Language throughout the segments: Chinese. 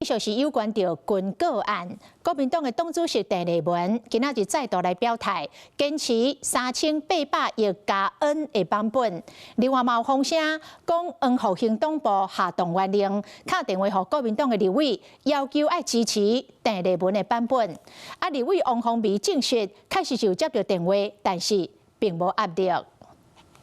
繼續是有關到軍購案，國民黨的黨主席鄭麗文今仔日再度來表態，堅持3800億加恩的版本。另外，有風聲講黃復興黨部下動員令，敲電話給國民黨的立委，要求要支持鄭麗文的版本。立委王鴻薇證實，確實就接到電話，但是並無壓力。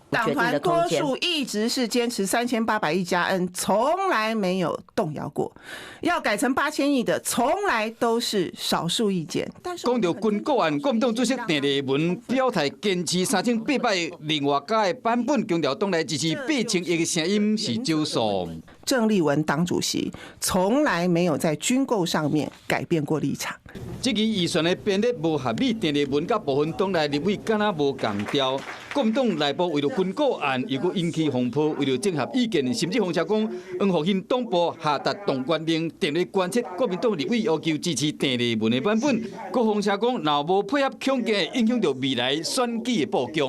黨團多數一直是堅持3800億加恩，從來沒有動搖過。要改成8000億的，從來都是少數意見。講到軍購案，國民黨主席鄭麗文表態堅持3800億另外加的版本，強調黨內支持8000億的聲音是少數。鄭麗文黨主席從來沒有在軍購上面改變過立場。這個預算的編列無合理，鄭麗文甲部分黨內立委敢若無共調。國民黨內部為了軍購案又佫引起風波，為了整合意見，甚至放下講黃復興黨部下達動員令，電力關切國民黨立委要求支持鄭麗文的版本，佫放下講若無配合強硬，影響到未來選舉的布局。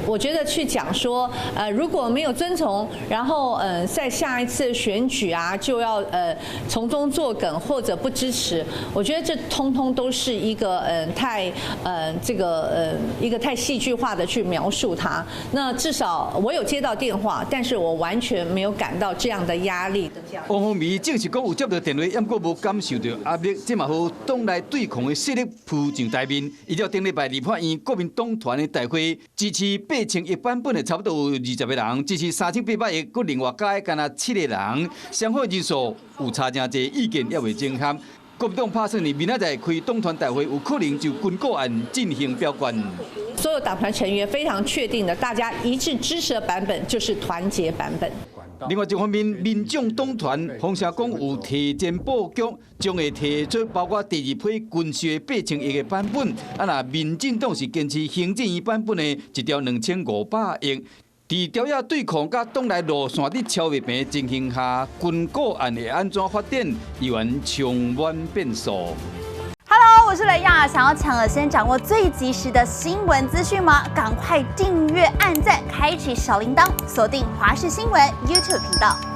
我覺得去講說，如果沒有遵從，然後在下一次選舉啊，就要從中作梗或者不支持，我覺得這通通都是一個一個太戲劇化的去描述它。那至少我有接到電話，但是我完全沒有感到這樣的壓力。王鴻薇證實講有接到電話，不過無感受到壓力，這嘛好黨內對抗的勢力浮上台面。依照頂禮拜立法院國民黨團的大會支持8000億版本的差不多有20個人，支持3800億，佮另外加的干那7個人，雙方人數有差真濟，意見也未整合。國民黨打算明仔載開黨團大會，有可能就軍購案進行表決。所有黨團成員非常確定的，大家一致支持的版本就是團結版本。另外一方面，民眾黨團風聲講有提前布局，將會提出包括第二批軍需8000億的版本。那民進黨是堅持行政院版本的1條2500億。在朝野對抗甲黨內路線的超未平情形下，軍購案會安怎發展，依然充滿變數。Hello， 我是雷亞，想要搶先掌握最及時的新聞資訊嗎？趕快訂閱、按讚、開啟小鈴鐺，鎖定華視新聞 YouTube 頻道。